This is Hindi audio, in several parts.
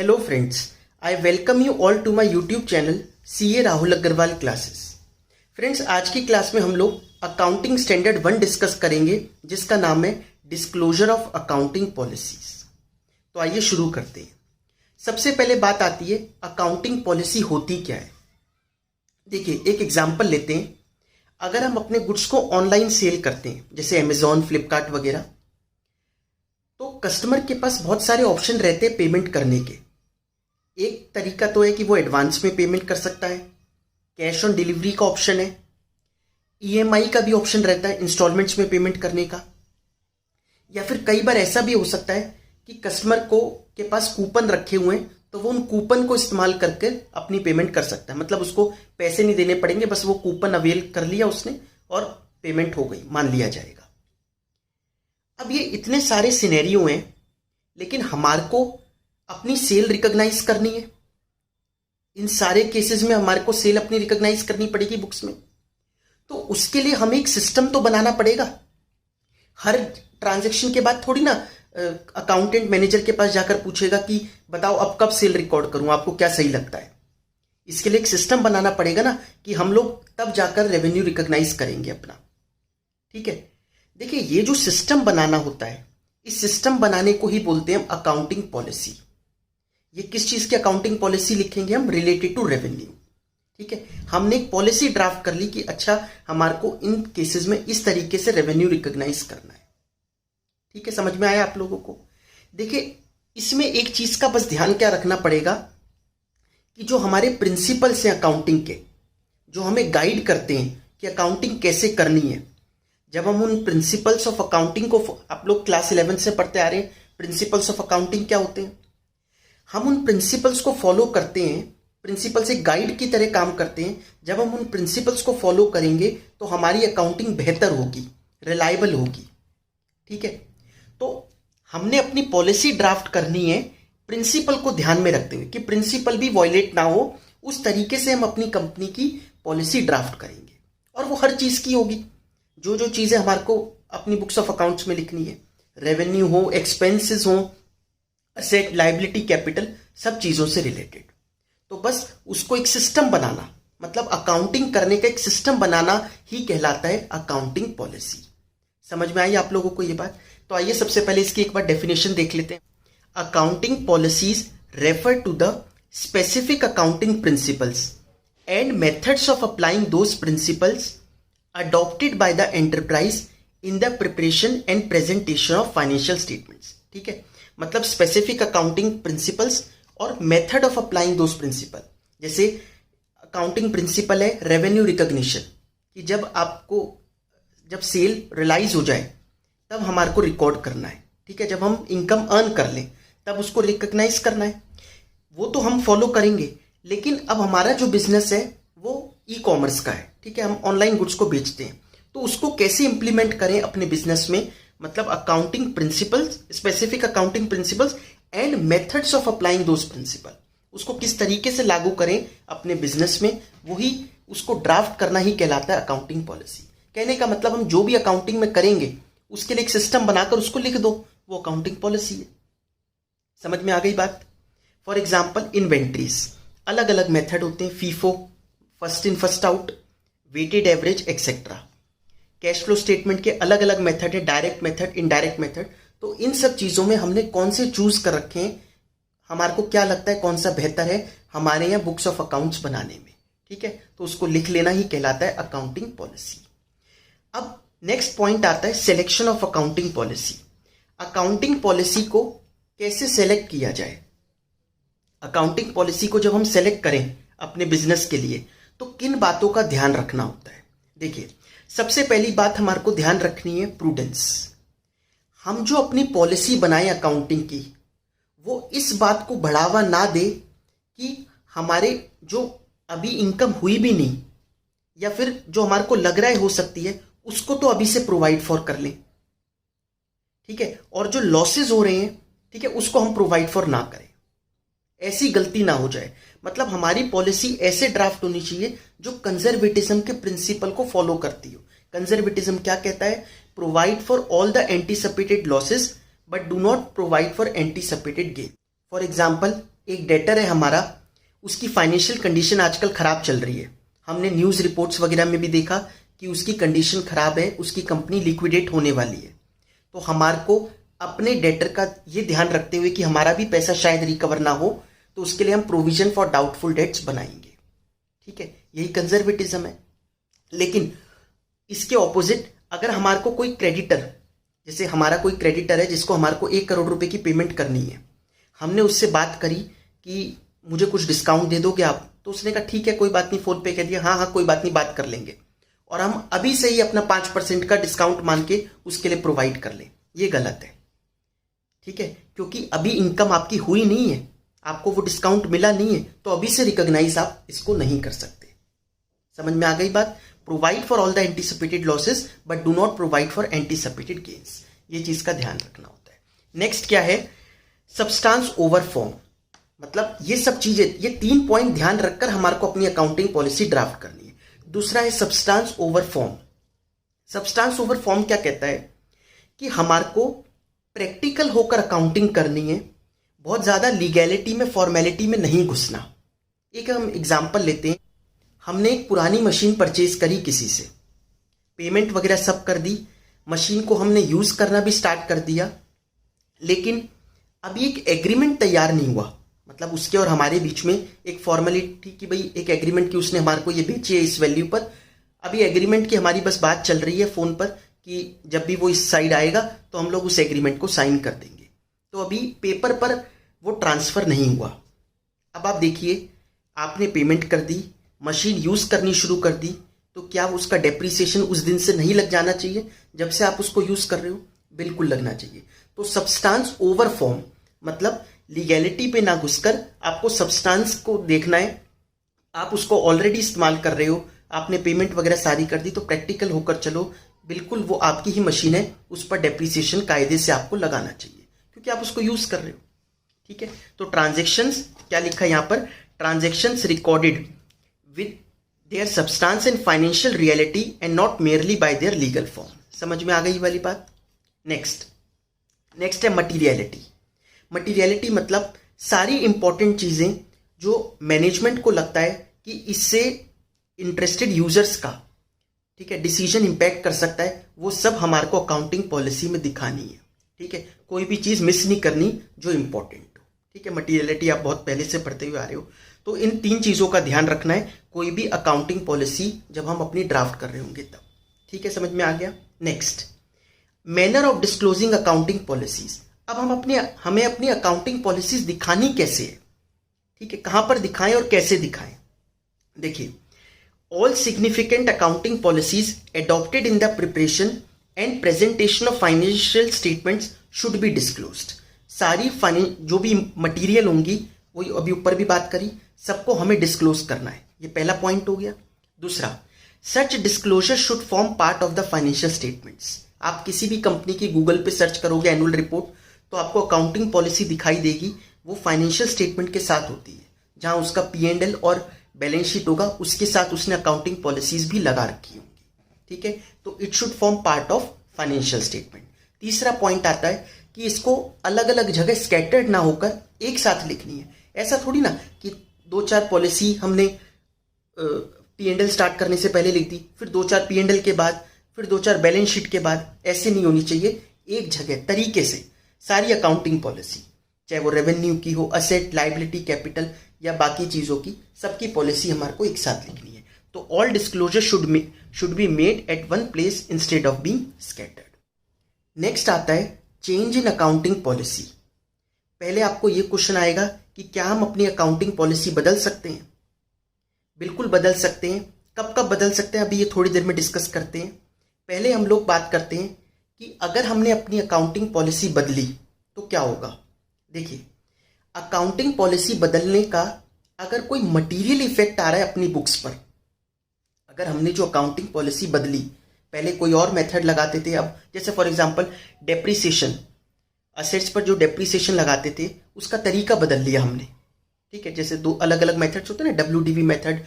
Hello friends, I welcome you all to my YouTube channel CA Rahul Agarwal classes. Friends, आज की क्लास में हम लोग अकाउंटिंग स्टैंडर्ड 1 डिस्कस करेंगे जिसका नाम है डिस्क्लोजर ऑफ अकाउंटिंग पॉलिसीज। तो आइए शुरू करते हैं। सबसे पहले बात आती है अकाउंटिंग पॉलिसी होती क्या है। देखिए, एक एग्जाम्पल लेते हैं। अगर हम अपने गुड्स को ऑनलाइन सेल करते हैं जैसे अमेजॉन, फ्लिपकार्ट वगैरह, तो कस्टमर के पास बहुत सारे ऑप्शन रहते हैं पेमेंट करने के। एक तरीका तो है कि वो एडवांस में पेमेंट कर सकता है, कैश ऑन डिलीवरी का ऑप्शन है, ईएमआई का भी ऑप्शन रहता है इंस्टॉलमेंट्स में पेमेंट करने का, या फिर कई बार ऐसा भी हो सकता है कि कस्टमर को के पास कूपन रखे हुए हैं तो वो उन कूपन को इस्तेमाल करके अपनी पेमेंट कर सकता है। मतलब उसको पैसे नहीं देने पड़ेंगे, बस वो कूपन अवेल कर लिया उसने और पेमेंट हो गई, मान लिया जाएगा। अब ये इतने सारे सिनेरियो हैं, लेकिन हमारे को अपनी सेल रिकॉग्नाइज करनी है। इन सारे केसेस में हमारे को सेल अपनी रिकॉग्नाइज करनी पड़ेगी बुक्स में। तो उसके लिए हमें एक सिस्टम तो बनाना पड़ेगा। हर ट्रांजैक्शन के बाद थोड़ी ना अकाउंटेंट मैनेजर के पास जाकर पूछेगा कि बताओ अब कब सेल रिकॉर्ड करूं, आपको क्या सही लगता है। इसके लिए एक सिस्टम बनाना पड़ेगा ना कि हम लोग तब जाकर रेवेन्यू रिकॉग्नाइज करेंगे अपना। ठीक है, देखिए, ये जो सिस्टम बनाना होता है, इस सिस्टम बनाने को ही बोलते हैं अकाउंटिंग पॉलिसी। ये किस चीज की अकाउंटिंग पॉलिसी लिखेंगे हम? Related to revenue. ठीक है, हमने एक पॉलिसी ड्राफ्ट कर ली कि अच्छा हमारे को इन केसेस में इस तरीके से रेवेन्यू रिकॉग्नाइज करना है। ठीक है, समझ में आया आप लोगों को? देखिए, इसमें एक चीज का बस ध्यान क्या रखना पड़ेगा कि जो हमारे प्रिंसिपल्स हैं अकाउंटिंग के, जो हमें गाइड करते हैं कि अकाउंटिंग कैसे करनी है, जब हम उन प्रिंसिपल्स ऑफ अकाउंटिंग को, आप लोग क्लास 11 से पढ़ते आ रहे हैं, प्रिंसिपल्स ऑफ अकाउंटिंग क्या होते हैं, हम उन प्रिंसिपल्स को फॉलो करते हैं। प्रिंसिपल्स एक गाइड की तरह काम करते हैं। जब हम उन प्रिंसिपल्स को फॉलो करेंगे तो हमारी अकाउंटिंग बेहतर होगी, रिलायबल होगी। ठीक है, तो हमने अपनी पॉलिसी ड्राफ्ट करनी है प्रिंसिपल को ध्यान में रखते हुए कि प्रिंसिपल भी वॉयलेट ना हो। उस तरीके से हम अपनी कंपनी की पॉलिसी ड्राफ्ट करेंगे और वो हर चीज की होगी। जो जो चीजें हमारे को अपनी बुक्स ऑफ अकाउंट्स में लिखनी है, रेवेन्यू हो, एक्सपेंसेस हो, असेट, लायबिलिटी, कैपिटल, सब चीजों से रिलेटेड। तो बस उसको एक सिस्टम बनाना, मतलब अकाउंटिंग करने का एक सिस्टम बनाना ही कहलाता है अकाउंटिंग पॉलिसी। समझ में आई आप लोगों को ये बात? तो आइए सबसे पहले इसकी एक बार डेफिनेशन देख लेते हैं। Accounting policies refer to the specific accounting principles and methods of applying those principles adopted by the enterprise in the preparation and presentation of financial statements। ठीक है, मतलब स्पेसिफिक अकाउंटिंग प्रिंसिपल्स और method of applying those principle. जैसे अकाउंटिंग प्रिंसिपल है रेवेन्यू रिकॉग्निशन, कि जब सेल रियलाइज हो जाए तब हमारे को रिकॉर्ड करना है। ठीक है, जब हम इनकम अर्न कर लें तब उसको रिकॉग्नाइज करना है। वो तो हम फॉलो करेंगे, लेकिन अब हमारा जो बिजनेस है वो ई कॉमर्स का है। ठीक है, हम ऑनलाइन गुड्स को बेचते हैं, तो उसको कैसे इंप्लीमेंट करें अपने बिजनेस में, मतलब accounting principles, specific accounting principles and methods of applying those principle, उसको किस तरीके से लागू करें अपने बिजनेस में, वही उसको ड्राफ्ट करना ही कहलाता है अकाउंटिंग पॉलिसी। कहने का मतलब हम जो भी अकाउंटिंग में करेंगे उसके लिए एक सिस्टम बनाकर उसको लिख दो, वो अकाउंटिंग पॉलिसी है। समझ में आ गई बात? फॉर एग्जाम्पल, इन्वेंट्रीज, अलग अलग मेथड होते हैं, FIFO, first in first out, weighted average, etcetera. Cash flow statement के अलग अलग मेथड है, डायरेक्ट मेथड, इनडायरेक्ट मेथड। तो इन सब चीजों में हमने कौन से चूज कर रखे हैं, हमारे को क्या लगता है कौन सा बेहतर है हमारे यहाँ बुक्स ऑफ अकाउंट्स बनाने में। ठीक है, तो उसको लिख लेना ही कहलाता है अकाउंटिंग पॉलिसी। अब नेक्स्ट पॉइंट आता है selection of accounting policy. Accounting policy को कैसे सेलेक्ट किया जाए? अकाउंटिंग पॉलिसी को जब हम सेलेक्ट करें अपने बिजनेस के लिए तो किन बातों का ध्यान रखना होता है? देखिए, सबसे पहली बात हमारे को ध्यान रखनी है प्रूडेंस। हम जो अपनी पॉलिसी बनाए अकाउंटिंग की, वो इस बात को बढ़ावा ना दे कि हमारे जो अभी इनकम हुई भी नहीं, या फिर जो हमारे को लग रहा है हो सकती है, उसको तो अभी से प्रोवाइड फॉर कर लें। ठीक है, और जो लॉसेज हो रहे हैं, ठीक है, उसको हम प्रोवाइड फॉर ना करें। ऐसी गलती ना हो जाए। मतलब हमारी पॉलिसी ऐसे ड्राफ्ट होनी चाहिए जो कंजर्वेटिज्म के प्रिंसिपल को फॉलो करती हो। कंजर्वेटिज्म क्या कहता है? Provide for all the anticipated losses but do not provide for anticipated gain. For example, एक डेटर है हमारा, उसकी फाइनेंशियल कंडीशन आजकल ख़राब चल रही है। हमने न्यूज़ रिपोर्ट्स वगैरह में भी देखा कि उसकी कंडीशन ख़राब है, उसकी कंपनी लिक्विडेट होने वाली है। तो हमारे को अपने डेटर का ये ध्यान रखते हुए कि हमारा भी पैसा शायद रिकवर ना हो, तो उसके लिए हम प्रोविजन फॉर डाउटफुल डेट्स बनाएंगे। ठीक है, यही कंजर्वेटिज्म है। लेकिन इसके ऑपोजिट अगर हमारे को कोई क्रेडिटर, जैसे हमारा कोई क्रेडिटर है जिसको हमारे को 1 करोड़ रुपए की पेमेंट करनी है, हमने उससे बात करी कि मुझे कुछ डिस्काउंट दे दोगे आप, तो उसने कहा ठीक है कोई बात नहीं, फोन पे कह दिया हाँ कोई बात नहीं, बात कर लेंगे, और हम अभी से ही अपना 5% का डिस्काउंट मान के उसके लिए प्रोवाइड कर लें। ये गलत है। ठीक है, क्योंकि अभी इनकम आपकी हुई नहीं है, आपको वो डिस्काउंट मिला नहीं है, तो अभी से रिकॉग्नाइज आप इसको नहीं कर सकते। समझ में आ गई बात? Provide for all the anticipated losses but do not provide for anticipated gains. ये चीज का ध्यान रखना होता है। नेक्स्ट क्या है? Substance over form. मतलब ये सब चीजें, ये 3 पॉइंट ध्यान रखकर हमारे को अपनी अकाउंटिंग पॉलिसी ड्राफ्ट करनी है। दूसरा है substance over form. Substance over form क्या कहता है कि हमारे को प्रैक्टिकल होकर अकाउंटिंग करनी है, बहुत ज्यादा लीगैलिटी में, फॉर्मेलिटी में नहीं घुसना। एक हम एग्जांपल लेते हैं। हमने एक पुरानी मशीन परचेज करी किसी से, पेमेंट वगैरह सब कर दी, मशीन को हमने यूज करना भी स्टार्ट कर दिया, लेकिन अभी एक एग्रीमेंट तैयार नहीं हुआ। मतलब उसके और हमारे बीच में एक फॉर्मेलिटी की भाई एक एग्रीमेंट की उसने हमारे को ये बेची है इस वैल्यू पर। अभी एग्रीमेंट की हमारी बस बात चल रही है फोन पर कि जब भी वो इस साइड आएगा तो हम लोग उस एग्रीमेंट को साइन कर देंगे। तो अभी पेपर पर वो ट्रांसफर नहीं हुआ। अब आप देखिए, आपने पेमेंट कर दी, मशीन यूज करनी शुरू कर दी, तो क्या उसका डेप्रिसिएशन उस दिन से नहीं लग जाना चाहिए जब से आप उसको यूज कर रहे हो? बिल्कुल लगना चाहिए। तो सब्सटेंस ओवर फॉर्म मतलब लीगैलिटी पे ना घुसकर आपको सब्सटेंस को देखना है। आप उसको ऑलरेडी इस्तेमाल कर रहे हो, आपने पेमेंट वगैरह सारी कर दी, तो प्रैक्टिकल होकर चलो। बिल्कुल वो आपकी ही मशीन है, उस पर डेप्रिसिएशन कायदे से आपको लगाना चाहिए क्योंकि आप उसको यूज कर रहे हो। ठीक है, तो ट्रांजेक्शन्स क्या लिखा है यहाँ पर? Transactions recorded with their substance and financial reality and not merely bye their legal form. समझ में आ गई वाली बात? नेक्स्ट है मटीरियलिटी। मटीरियलिटी मतलब सारी इंपॉर्टेंट चीजें जो मैनेजमेंट को लगता है कि इससे इंटरेस्टेड यूजर्स का, ठीक है, डिसीजन इंपैक्ट कर सकता है, वो सब हमारे को अकाउंटिंग पॉलिसी में दिखानी है। ठीक है, कोई भी चीज मिस नहीं करनी जो इंपॉर्टेंट हो। ठीक है, मटीरियलिटी आप बहुत पहले से पढ़ते हुए आ रहे हो, तो इन 3 चीजों का ध्यान रखना है कोई भी अकाउंटिंग पॉलिसी जब हम अपनी ड्राफ्ट कर रहे होंगे तब। ठीक है, समझ में आ गया? Next, manner of disclosing accounting policies. अब हमें अपनी अकाउंटिंग पॉलिसीज दिखानी कैसे है? ठीक है, कहां पर दिखाएं और कैसे दिखाएं? देखिए, all significant accounting policies adopted in the preparation and presentation of financial statements should be disclosed. सारी जो भी मटीरियल होंगी, वो अभी ऊपर भी बात करी, सबको हमें डिस्क्लोज करना है। ये पहला पॉइंट हो गया। दूसरा, such disclosure should form part of the financial statements. आप किसी भी कंपनी की गूगल पे सर्च करोगे एनुअल रिपोर्ट, तो आपको अकाउंटिंग पॉलिसी दिखाई देगी, वो फाइनेंशियल स्टेटमेंट के साथ होती है। जहां उसका P&L और बैलेंस शीट होगा, उसके साथ उसने अकाउंटिंग पॉलिसीज भी लगा रखी होंगी। ठीक है, तो it should form part of financial statement. तीसरा पॉइंट आता है कि इसको अलग अलग जगह स्कैटर्ड ना होकर एक साथ लिखनी है। ऐसा थोड़ी ना कि 2-4 पॉलिसी हमने P&L स्टार्ट करने से पहले लिख दी, फिर 2-4 P&L के बाद, फिर 2-4 बैलेंस शीट के बाद। ऐसे नहीं होनी चाहिए। एक जगह तरीके से सारी अकाउंटिंग पॉलिसी, चाहे वो रेवेन्यू की हो, असेट, लायबिलिटी, कैपिटल या बाकी चीजों की, सबकी पॉलिसी हमारे को एक साथ लिखनी है। तो all disclosure should be made at one place instead of being scattered. Next आता है चेंज इन अकाउंटिंग पॉलिसी। पहले आपको यह क्वेश्चन आएगा कि क्या हम अपनी अकाउंटिंग पॉलिसी बदल सकते हैं? बिल्कुल बदल सकते हैं। कब कब बदल सकते हैं, अभी ये थोड़ी देर में डिस्कस करते हैं। पहले हम लोग बात करते हैं कि अगर हमने अपनी अकाउंटिंग पॉलिसी बदली तो क्या होगा। देखिए, अकाउंटिंग पॉलिसी बदलने का अगर कोई मटेरियल इफेक्ट आ रहा है अपनी बुक्स पर, अगर हमने जो अकाउंटिंग पॉलिसी बदली, पहले कोई और मेथड लगाते थे, अब जैसे फॉर एग्जांपल डेप्रिसिएशन, असेट्स पर जो डेप्रिसिएशन लगाते थे उसका तरीका बदल लिया हमने। ठीक है, जैसे 2 अलग अलग मेथड्स होते हैं ना, WDV method,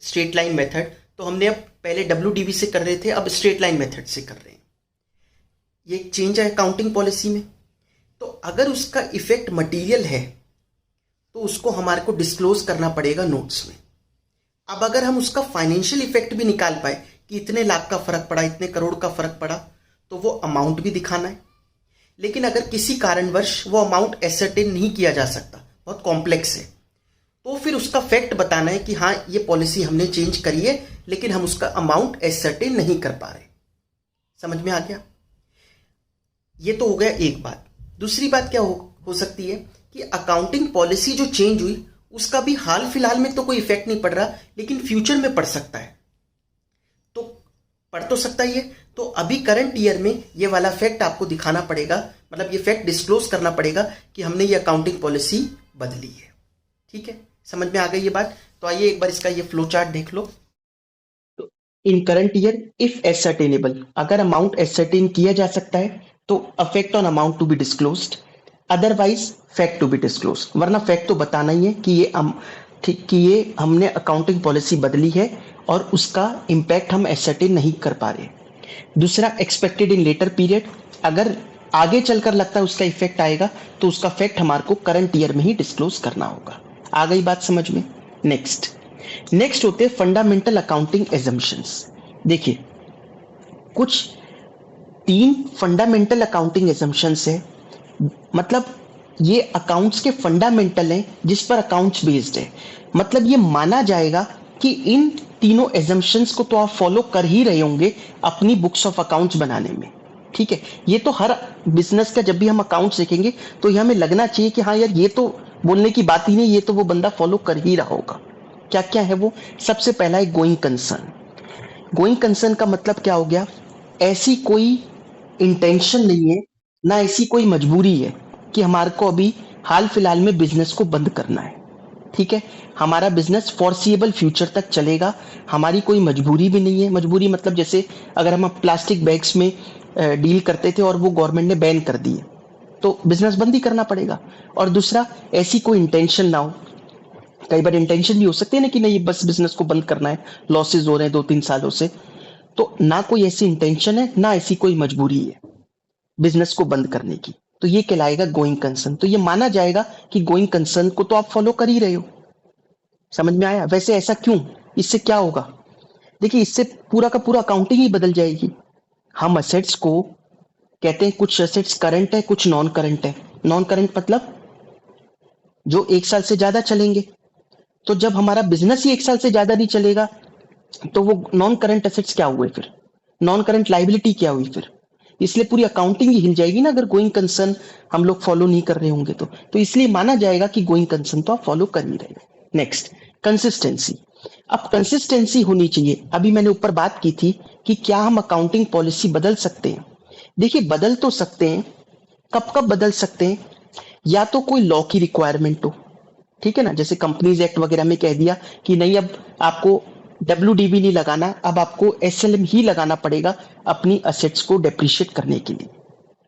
straight line method. तो हमने अब पहले WDV से कर रहे थे, अब स्ट्रेट लाइन मेथड से कर रहे हैं। ये एक चेंज है अकाउंटिंग पॉलिसी में। तो अगर उसका इफेक्ट मटेरियल है तो उसको हमारे को डिस्क्लोज करना पड़ेगा नोट्स में। अब अगर हम उसका फाइनेंशियल इफेक्ट भी निकाल पाए कि इतने लाख का फर्क पड़ा, इतने करोड़ का फर्क पड़ा, तो वो अमाउंट भी दिखाना है। लेकिन अगर किसी कारणवश वो अमाउंट एसर्टेन नहीं किया जा सकता, बहुत कॉम्प्लेक्स है, तो फिर उसका फैक्ट बताना है कि हाँ ये पॉलिसी हमने चेंज करी है लेकिन हम उसका अमाउंट एसर्टेन नहीं कर पा रहे। समझ में आ गया? ये तो हो गया एक बात। दूसरी बात क्या हो सकती है कि अकाउंटिंग पॉलिसी जो चेंज हुई उसका भी हाल फिलहाल में तो कोई इफेक्ट नहीं पड़ रहा, लेकिन फ्यूचर में पड़ सकता है। तो पड़ तो सकता ही है, तो अभी करंट ईयर में ये वाला फैक्ट आपको दिखाना पड़ेगा, मतलब ये फैक्ट डिस्क्लोज करना पड़ेगा कि हमने ये अकाउंटिंग पॉलिसी बदली है। ठीक है, समझ में आ गई ये बात? तो आइए एक बार इसका ये फ्लो चार्ट देख लो। तो in current year if ascertainable, अगर अमाउंट एसर्टेन किया जा सकता है तो affect on amount to be disclosed, otherwise fact to be disclose. वरना फैक्ट तो बताना ही है कि ये हमने अकाउंटिंग पॉलिसी बदली है और उसका इम्पैक्ट हम एसर्टेन नहीं कर पा रहे। दूसरा, एक्सपेक्टेड इन लेटर पीरियड, अगर आगे चलकर लगता है उसका इफेक्ट आएगा तो उसका फैक्ट हमारे को करंट ईयर में ही डिस्क्लोज करना होगा। आ गई बात समझ में? नेक्स्ट होते हैं फंडामेंटल अकाउंटिंग एजम्पशंस। देखिए, कुछ 3 फंडामेंटल अकाउंटिंग एजम्पशंस है, मतलब ये अकाउंट्स के फंडामेंटल हैं जिस पर अकाउंट्स बेस्ड है। मतलब ये माना जाएगा कि इन तीनों एजम्पशंस को तो आप फॉलो कर ही रहे होंगे अपनी बुक्स ऑफ अकाउंट्स बनाने में। ठीक है, ये तो हर बिजनेस का जब भी हम अकाउंट्स देखेंगे तो ये हमें लगना चाहिए कि हाँ यार ये तो बोलने की बात ही नहीं, ये तो वो बंदा फॉलो कर ही रहा होगा। क्या क्या है वो? सबसे पहला है गोइंग कंसर्न। गोइंग कंसर्न का मतलब क्या हो गया? ऐसी कोई इंटेंशन नहीं है, ना ऐसी कोई मजबूरी है कि हमारे को अभी हाल फिलहाल में बिजनेस को बंद करना है। ठीक है, हमारा बिजनेस फॉरसिएबल फ्यूचर तक चलेगा, हमारी कोई मजबूरी भी नहीं है। मजबूरी मतलब जैसे अगर हम प्लास्टिक बैग्स में डील करते थे और वो गवर्नमेंट ने बैन कर दिए तो बिजनेस बंद ही करना पड़ेगा। और दूसरा, ऐसी कोई इंटेंशन ना हो। कई बार इंटेंशन भी हो सकती है ना कि नहीं बस बिजनेस को बंद करना है, लॉसेज हो रहे हैं 2-3 सालों से, तो ना कोई ऐसी इंटेंशन है ना ऐसी कोई मजबूरी है बिजनेस को बंद करने की, तो ये कहलाएगा गोइंग कंसर्न। तो ये माना जाएगा कि गोइंग कंसर्न को तो आप फॉलो कर ही रहे हो। समझ में आया? वैसे ऐसा क्यों? इससे क्या होगा? देखिए, इससे पूरा का पूरा अकाउंटिंग ही बदल जाएगी। हम असेट्स को कहते हैं कुछ असेट्स करंट है, कुछ नॉन करंट है। नॉन करंट मतलब जो 1 साल से ज्यादा चलेंगे। तो जब हमारा बिजनेस ही 1 साल से ज्यादा नहीं चलेगा तो वो नॉन करंट एसेट्स क्या हुए फिर? नॉन करंट लाइबिलिटी क्या हुई फिर? इसलिए पूरी अकाउंटिंग ही हिल जाएगी ना अगर गोइंग कंसर्न हम लोग फॉलो नहीं कर रहे होंगे तो इसलिए माना जाएगा कि गोइंग कंसर्न तो आप फॉलो कर ही रहे हो। Next, consistency. अब कंसिस्टेंसी होनी चाहिए। अभी मैंने ऊपर बात की थी कि क्या हम अकाउंटिंग पॉलिसी बदल सकते हैं? देखिए, बदल तो सकते हैं। कब कब बदल सकते हैं? या तो कोई लॉ की रिक्वायरमेंट हो, ठीक है ना, जैसे कंपनीज एक्ट वगैरह में कह दिया कि नहीं अब आपको डब्ल्यूडीबी नहीं लगाना, अब आपको एसएलएम ही लगाना पड़ेगा अपनी असेट्स को डेप्रिशिएट करने के लिए।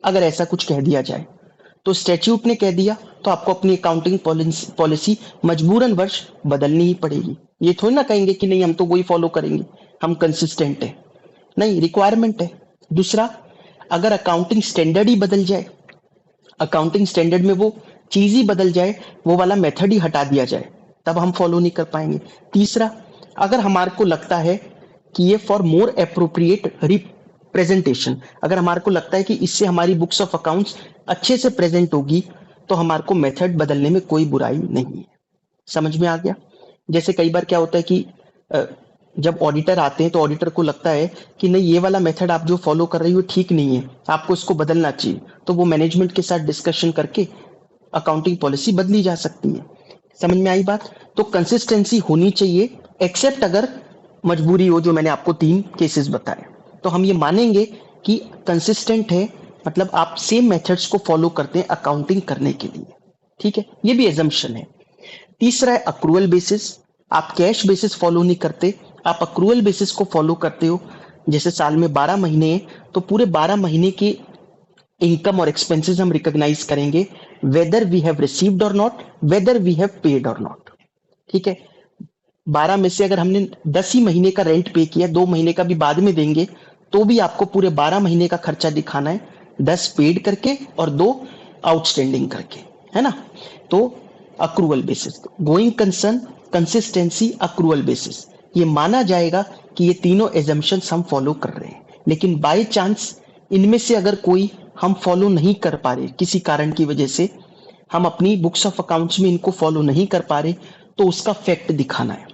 अगर ऐसा कुछ कह दिया जाए तो स्टैट्यूट ने कह दिया तो आपको अपनी अकाउंटिंग पॉलिसी मजबूरन वर्ष बदलनी ही पड़ेगी। ये थोड़ी ना कहेंगे कि नहीं हम तो वही फॉलो करेंगे, हम कंसिस्टेंट है। नहीं, रिक्वायरमेंट है। दूसरा, अगर अकाउंटिंग स्टैंडर्ड ही बदल जाए, अकाउंटिंग स्टैंडर्ड में वो चीज ही बदल जाए, वो वाला मेथड ही हटा दिया जाए, तब हम फॉलो नहीं कर पाएंगे। तीसरा, अगर हमारे को लगता है कि ये फॉर मोर अप्रोप्रिएट रिप्रेजेंटेशन, अगर हमारे को लगता है कि इससे हमारी बुक्स ऑफ अकाउंट्स अच्छे से प्रेजेंट होगी तो हमारे को मेथड बदलने में कोई बुराई नहीं है। समझ में आ गया? जैसे कई बार क्या होता है कि जब ऑडिटर आते हैं तो ऑडिटर को लगता है कि नहीं ये वाला मेथड आप जो फॉलो कर रही हो ठीक नहीं है, आपको इसको बदलना चाहिए, तो वो मैनेजमेंट के साथ डिस्कशन करके अकाउंटिंग पॉलिसी बदली जा सकती है। समझ में आई बात? तो कंसिस्टेंसी होनी चाहिए, एक्सेप्ट अगर मजबूरी हो, जो मैंने आपको 3 केसेस बताए, तो हम ये मानेंगे कि कंसिस्टेंट है, मतलब आप सेम मेथड्स को फॉलो करते हैं अकाउंटिंग करने के लिए। ठीक है, ये भी एजम्पशन है। तीसरा है अक्रूअल बेसिस। आप कैश बेसिस फॉलो नहीं करते, आप अक्रूअल बेसिस को फॉलो करते हो। जैसे साल में 12 महीने हैं तो पूरे 12 महीने की इनकम और एक्सपेंसेस हम रिकॉग्नाइज करेंगे, वेदर वी हैव रिसीव्ड और not, whether we have paid और नॉट। ठीक है, 12 में से अगर हमने 10 ही महीने का रेंट पे किया, 2 महीने का भी बाद में देंगे, तो भी आपको पूरे 12 महीने का खर्चा दिखाना है, 10 पेड करके और 2 आउटस्टैंडिंग करके, है ना। तो accrual basis, going concern, consistency, accrual basis. ये माना जाएगा कि ये तीनों एजम्पशंस हम फॉलो कर रहे हैं, लेकिन बाय चांस इनमें से अगर कोई हम फॉलो नहीं कर पा रहे, किसी कारण की वजह से हम अपनी बुक्स ऑफ अकाउंट्स में इनको फॉलो नहीं कर पा रहे, तो उसका फैक्ट दिखाना है।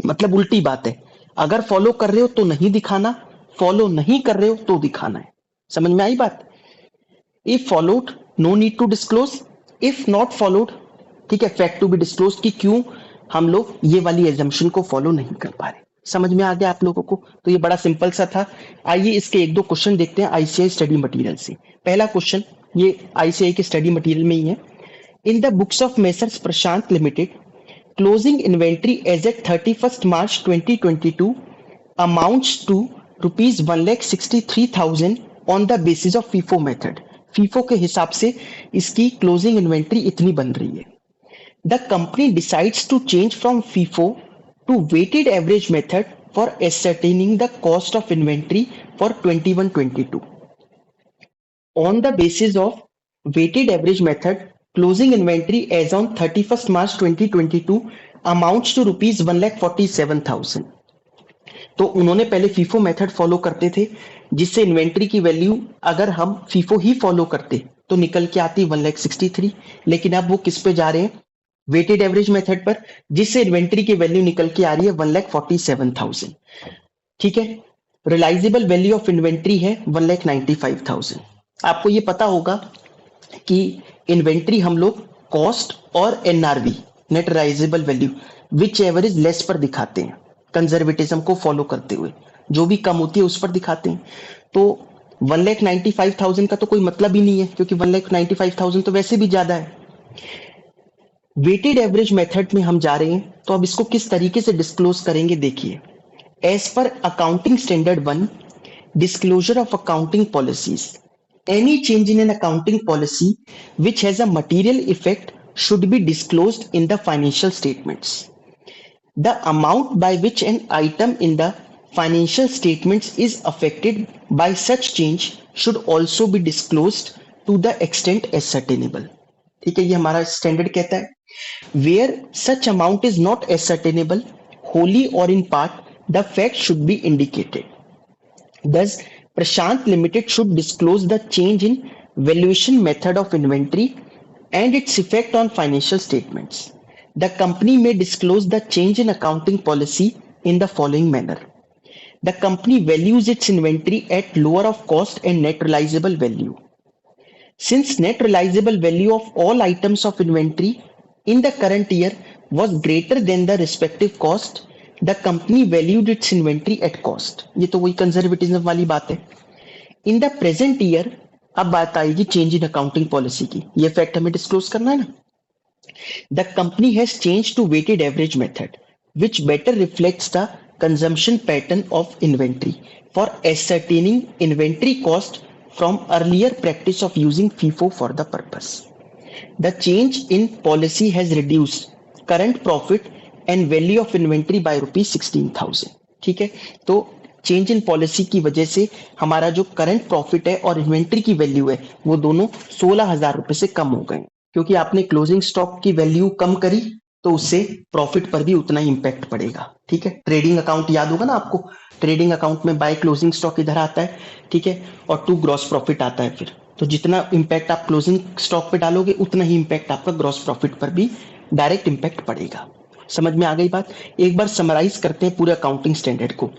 मतलब उल्टी बात है, अगर फॉलो कर रहे हो तो नहीं दिखाना, फॉलो नहीं कर रहे हो तो दिखाना है। समझ में आई बात? If followed no need to disclose, if not followed, ठीक है, फैक्ट टू बी डिस्क्लोज कि क्यों हम लोग ये वाली एजम्पशन को फॉलो नहीं कर पा रहे। समझ में आ गया आप लोगों को? तो ये बड़ा सिंपल सा था। आइए इसके एक दो क्वेश्चन देखते हैं आईसीआई स्टडी मटेरियल से। पहला क्वेश्चन ये आईसीआई के स्टडी मटेरियल में ही है। In the books of messrs Prashant limited, closing inventory as at 31st March 2022 amounts to rupees 1,63,000 on the basis of FIFO method. FIFO के हिसाब से इसकी closing inventory इतनी बन रही है। The company decides to change from FIFO to weighted average method for ascertaining the cost of inventory for 21-22. On the basis of weighted average method, closing inventory as on 31st March 2022 amounts to rupees 1,47,000. तो उन्होंने पहले फीफो मेथड फॉलो करते थे, जिससे इन्वेंट्री की वैल्यू अगर हम फीफो ही फॉलो करते तो निकल के आती 1,63,000, लेकिन अब वो किस पे जा रहे हैं? वेटेड एवरेज मेथड पर, जिससे इन्वेंट्री की वैल्यू निकल के आ रही है 1,47,000। ठीक है, रिलाइजेबल वैल्यू ऑफ इन्वेंट्री है 1,95,000। आपको ये पता होगा कि इन्वेंट्री हम लोग कॉस्ट और NRV, net realisable value, which ever is less पर दिखाते हैं, कंजर्वेटिज्म को फॉलो करते हुए जो भी कम होती है उस पर दिखाते हैं। तो 1,95,000 का तो कोई मतलब ही नहीं है, क्योंकि 1,95,000 तो वैसे भी ज्यादा है। वेटेड एवरेज मेथड में हम जा रहे हैं, तो अब इसको किस तरीके से डिस्क्लोज करेंगे देखिए। As per accounting standard 1, disclosure of accounting policies, any change in an accounting policy which has a material effect should be disclosed in the financial statements. The amount by which an item in the financial statements is affected by such change should also be disclosed to the extent ascertainable. ठीक है, ये हमारा स्टैंडर्ड कहता है where such amount is not ascertainable wholly or in part, the fact should be indicated. Thus, Prashant Limited should disclose the change in valuation method of inventory and its effect on financial statements. The company may disclose the change in accounting policy in the following manner. The company values its inventory at lower of cost and net realizable value. Since net realizable value of all items of inventory in the current year was greater than the respective cost, the company valued its inventory at cost. ये तो वही कंजर्वेटिज्म वाली बात है। In the present year, अब बात आएगी चेंज इन अकाउंटिंग पॉलिसी की, ये फैक्ट हमें डिस्क्लोज करना है ना। The company has changed to weighted average method, which better reflects the consumption pattern of inventory for ascertaining inventory cost from earlier practice of using FIFO for the purpose. The change in policy has reduced current profit and value of inventory by rupees 16,000. ठीक है, तो चेंज इन पॉलिसी की वजह से हमारा जो करंट प्रॉफिट है और इन्वेंट्री की वैल्यू है वो दोनों 16,000 रुपए से कम हो गए, क्योंकि आपने क्लोजिंग स्टॉक की वैल्यू कम करी तो उससे प्रॉफिट पर भी उतना ही इंपैक्ट पड़ेगा। ठीक है, ट्रेडिंग अकाउंट याद होगा ना आपको, ट्रेडिंग अकाउंट में बाय क्लोजिंग स्टॉक इधर आता है, ठीक है, और टू ग्रॉस प्रॉफिट आता है। फिर तो जितना इंपैक्ट आप क्लोजिंग स्टॉक पे डालोगे उतना ही इंपैक्ट आपका ग्रॉस प्रॉफिट पर भी डायरेक्ट इंपैक्ट पड़ेगा। समझ में आ गई बात? एक बार समराइज करते हैं पूरे अकाउंटिंग स्टैंडर्ड को।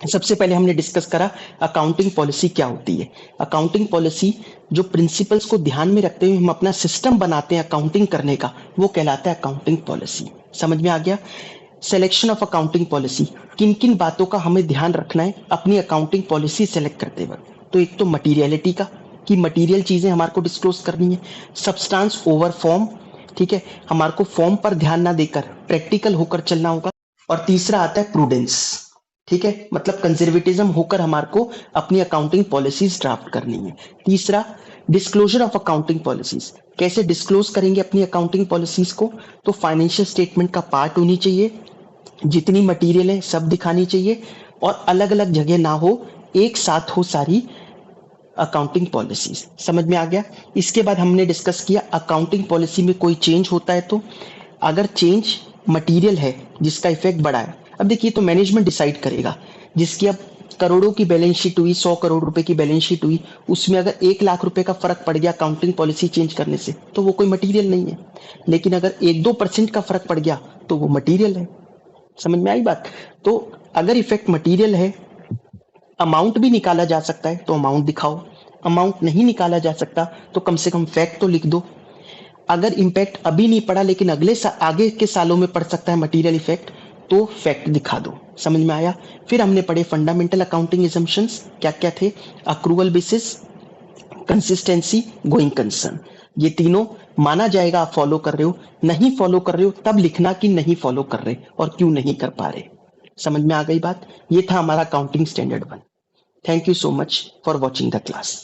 सबसे पहले हमने डिस्कस करा अकाउंटिंग पॉलिसी क्या होती है। अकाउंटिंग पॉलिसी जो प्रिंसिपल्स को ध्यान में रखते हुए हम अपना सिस्टम बनाते हैं अकाउंटिंग करने का, वो कहलाता है अकाउंटिंग पॉलिसी। समझ में आ गया? सिलेक्शन ऑफ अकाउंटिंग पॉलिसी, किन किन बातों का हमें ध्यान रखना है अपनी अकाउंटिंग पॉलिसी सेलेक्ट करते वक्त। तो एक तो मटीरियलिटी का, कि मटीरियल चीजें हमारे को डिस्क्लोज करनी है। सब्सटेंस ओवर फॉर्म, ठीक है, हमारे को फॉर्म पर ध्यान ना देकर प्रैक्टिकल होकर चलना होगा। और तीसरा आता है प्रूडेंस, ठीक है, मतलब कंजर्वेटिज्म होकर हमारे को अपनी अकाउंटिंग पॉलिसीज ड्राफ्ट करनी है। तीसरा डिस्क्लोजर ऑफ अकाउंटिंग पॉलिसीज, कैसे डिस्क्लोज करेंगे अपनी अकाउंटिंग पॉलिसीज को। तो फाइनेंशियल स्टेटमेंट का पार्ट होनी चाहिए, जितनी मटेरियल है सब दिखानी चाहिए, और अलग अलग जगह ना हो, एक साथ हो सारी अकाउंटिंग पॉलिसीज। समझ में आ गया। इसके बाद हमने डिस्कस किया अकाउंटिंग पॉलिसी में कोई चेंज होता है तो अगर चेंज मटेरियल है जिसका इफेक्ट बड़ा है, अब देखिए तो मैनेजमेंट डिसाइड करेगा। जिसकी अब करोड़ों की बैलेंस शीट हुई, 100 करोड़ रुपए की बैलेंस शीट हुई, उसमें अगर 1 लाख रुपए का फर्क पड़ गया अकाउंटिंग पॉलिसी चेंज करने से तो वो कोई मटेरियल नहीं है। लेकिन अगर 1-2% का फर्क पड़ गया तो वो मटेरियल है। समझ में आई बात। तो अगर इफेक्ट मटेरियल है, अमाउंट भी निकाला जा सकता है तो अमाउंट दिखाओ, अमाउंट नहीं निकाला जा सकता तो कम से कम फैक्ट तो लिख दो। अगर इम्पैक्ट अभी नहीं पड़ा लेकिन आगे के सालों में पड़ सकता है मटेरियल इफेक्ट, तो फैक्ट दिखा दो। समझ में आया। फिर हमने पढ़े फंडामेंटल अकाउंटिंग असम्पशंस क्या क्या थे, accrual basis, consistency, going concern. ये तीनों माना जाएगा आप फॉलो कर रहे हो, नहीं फॉलो कर रहे हो तब लिखना कि नहीं फॉलो कर रहे और क्यों नहीं कर पा रहे। समझ में आ गई बात। ये था हमारा accounting standard 1। Thank you so much for watching the class.